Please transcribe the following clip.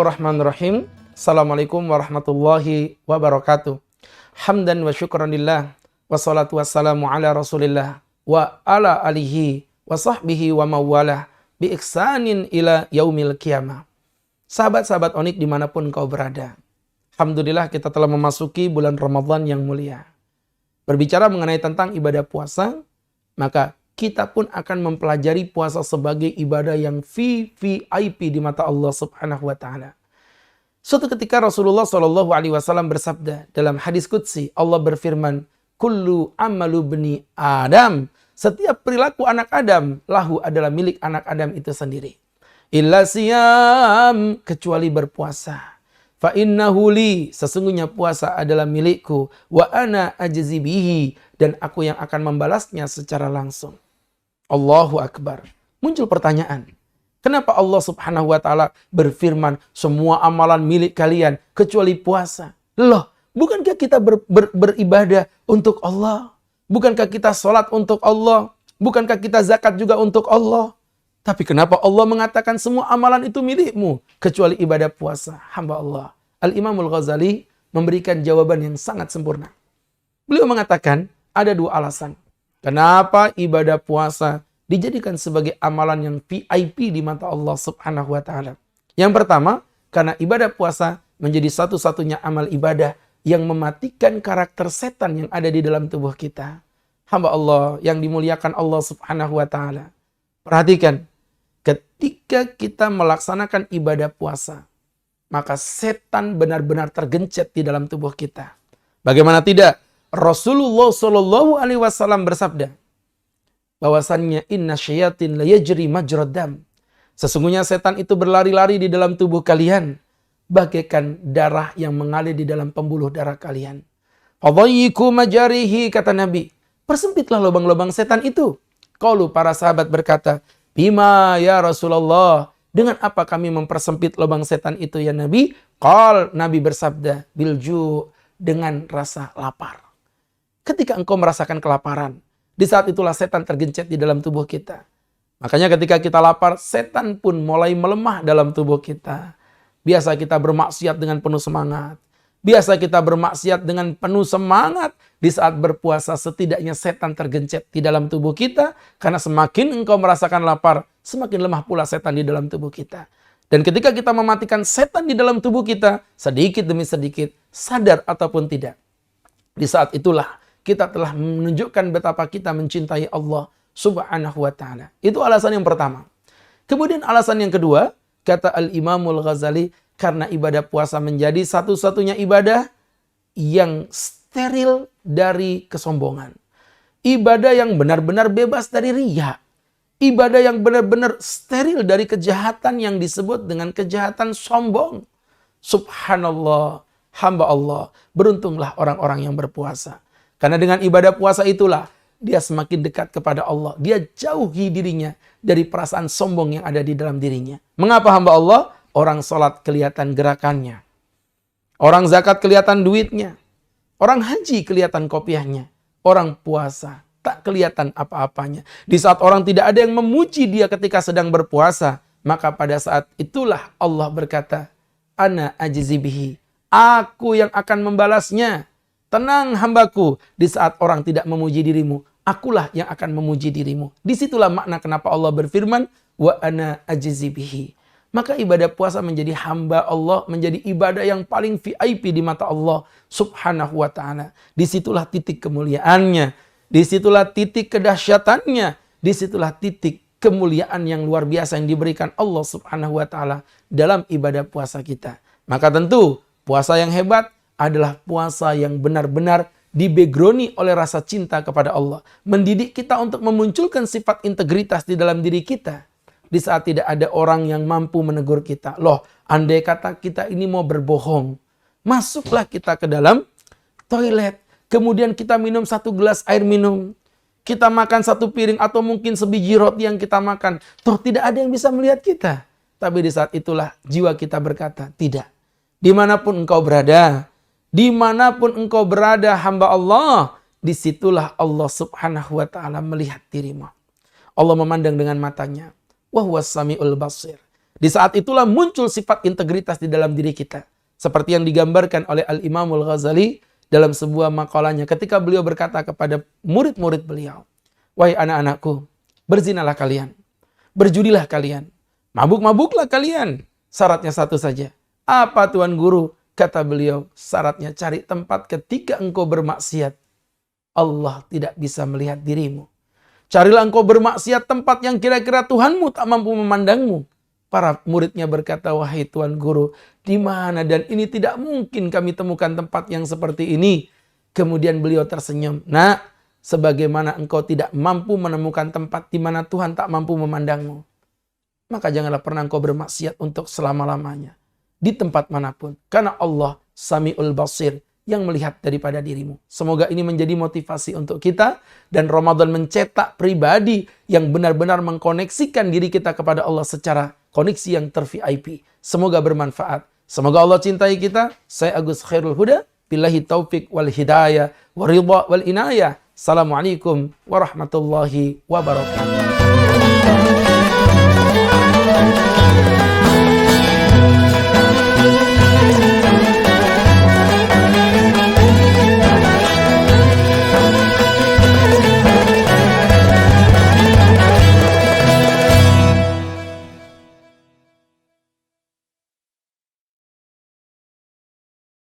Bismillahirrahmanirrahim. Assalamualaikum warahmatullahi wabarakatuh. Hamdan wa syukranillah. Wassalatu wassalamu ala rasulillah. Wa ala alihi wa sahbihi wa mawalah. Bi ihsanin ila yaumil qiyamah. Sahabat-sahabat Onik dimanapun kau berada. Alhamdulillah kita telah memasuki bulan Ramadan yang mulia. Berbicara mengenai tentang ibadah puasa, maka kita pun akan mempelajari puasa sebagai ibadah yang VIP di mata Allah Subhanahu wa taala. Suatu ketika Rasulullah SAW bersabda dalam hadis qudsi, Allah berfirman, "Kullu amalu bni Adam." Setiap perilaku anak Adam lahu adalah milik anak Adam itu sendiri. Illa siyam, kecuali berpuasa. Fa innahu li, sesungguhnya puasa adalah milikku, wa ana ajzi bihi, dan aku yang akan membalasnya secara langsung. Allahu Akbar. Muncul pertanyaan, kenapa Allah Subhanahu wa taala berfirman semua amalan milik kalian kecuali puasa? Loh, bukankah kita beribadah untuk Allah? Bukankah kita sholat untuk Allah? Bukankah kita zakat juga untuk Allah? Tapi kenapa Allah mengatakan semua amalan itu milikmu kecuali ibadah puasa hamba Allah? Al-Imam Al-Ghazali memberikan jawaban yang sangat sempurna. Beliau mengatakan ada dua alasan. Kenapa ibadah puasa dijadikan sebagai amalan yang VIP di mata Allah Subhanahu wa taala? Yang pertama, karena ibadah puasa menjadi satu-satunya amal ibadah yang mematikan karakter setan yang ada di dalam tubuh kita. Hamba Allah yang dimuliakan Allah Subhanahu wa taala. Perhatikan, ketika kita melaksanakan ibadah puasa, maka setan benar-benar tergencet di dalam tubuh kita. Bagaimana tidak? Rasulullah SAW bersabda bahwasannya inna syayatin la yajri majrad dam. Sesungguhnya setan itu berlari-lari di dalam tubuh kalian bagaikan darah yang mengalir di dalam pembuluh darah kalian. Fadayyiku majarihi, kata Nabi. Persempitlah lubang-lubang setan itu. Qalu, para sahabat berkata, bima ya Rasulullah, dengan apa kami mempersempit lubang setan itu ya Nabi? Qal, Nabi bersabda, bilju, dengan rasa lapar. Ketika engkau merasakan kelaparan, di saat itulah setan tergencet di dalam tubuh kita. Makanya ketika kita lapar, setan pun mulai melemah dalam tubuh kita. Biasa kita bermaksiat dengan penuh semangat. Biasa kita bermaksiat dengan penuh semangat. Di saat berpuasa setidaknya setan tergencet di dalam tubuh kita. Karena semakin engkau merasakan lapar, semakin lemah pula setan di dalam tubuh kita. Dan ketika kita mematikan setan di dalam tubuh kita, sedikit demi sedikit, sadar ataupun tidak, di saat itulah kita telah menunjukkan betapa kita mencintai Allah Subhanahu wa ta'ala. Itu alasan yang pertama. Kemudian alasan yang kedua, kata Al-Imamul Ghazali, karena ibadah puasa menjadi satu-satunya ibadah yang steril dari kesombongan. Ibadah yang benar-benar bebas dari riya. Ibadah yang benar-benar steril dari kejahatan yang disebut dengan kejahatan sombong. Subhanallah, hamba Allah, beruntunglah orang-orang yang berpuasa. Karena dengan ibadah puasa itulah dia semakin dekat kepada Allah. Dia jauhi dirinya dari perasaan sombong yang ada di dalam dirinya. Mengapa hamba Allah? Orang sholat kelihatan gerakannya. Orang zakat kelihatan duitnya. Orang haji kelihatan kopiahnya. Orang puasa tak kelihatan apa-apanya. Di saat orang tidak ada yang memuji dia ketika sedang berpuasa, maka pada saat itulah Allah berkata, Ana ajzi bihi. Aku yang akan membalasnya. Tenang hambaku, di saat orang tidak memuji dirimu, akulah yang akan memuji dirimu. Disitulah makna kenapa Allah berfirman, wa ana ajzi bihi. Maka ibadah puasa menjadi hamba Allah, menjadi ibadah yang paling VIP di mata Allah Subhanahu wa ta'ala. Disitulah titik kemuliaannya. Disitulah titik kedahsyatannya. Disitulah titik kemuliaan yang luar biasa yang diberikan Allah Subhanahu wa ta'ala dalam ibadah puasa kita. Maka tentu puasa yang hebat adalah puasa yang benar-benar di-backgrouni oleh rasa cinta kepada Allah. Mendidik kita untuk memunculkan sifat integritas di dalam diri kita. Di saat tidak ada orang yang mampu menegur kita. Loh, andai kata kita ini mau berbohong, masuklah kita ke dalam toilet. Kemudian kita minum satu gelas air minum. Kita makan satu piring atau mungkin sebiji roti yang kita makan. Toh tidak ada yang bisa melihat kita. Tapi di saat itulah jiwa kita berkata, tidak. Dimanapun engkau berada hamba Allah, disitulah Allah Subhanahu wa ta'ala melihat dirimu. Allah memandang dengan matanya. Wa huwas samiul basir. Di saat itulah muncul sifat integritas di dalam diri kita. Seperti yang digambarkan oleh Al-Imamul Ghazali dalam sebuah makalahnya ketika beliau berkata kepada murid-murid beliau, "Wahai anak-anakku, berzinalah kalian, berjudilah kalian, mabuk-mabuklah kalian. Syaratnya satu saja." Apa Tuan Guru? Kata beliau, syaratnya cari tempat ketika engkau bermaksiat, Allah tidak bisa melihat dirimu. Carilah engkau bermaksiat tempat yang kira-kira Tuhanmu tak mampu memandangmu. Para muridnya berkata, "Wahai Tuan Guru, di mana dan ini tidak mungkin kami temukan tempat yang seperti ini." Kemudian beliau tersenyum. "Nak, sebagaimana engkau tidak mampu menemukan tempat di mana Tuhan tak mampu memandangmu, maka janganlah pernah engkau bermaksiat untuk selama-lamanya di tempat manapun. Karena Allah Sami'ul Basir, yang melihat daripada dirimu." Semoga ini menjadi motivasi untuk kita dan Ramadan mencetak pribadi yang benar-benar mengkoneksikan diri kita kepada Allah secara koneksi yang ter-VIP. Semoga bermanfaat. Semoga Allah cintai kita. Saya Agus Khairul Huda. Billahi taufik wal hidayah wa ridha wal inayah. Assalamualaikum warahmatullahi wabarakatuh.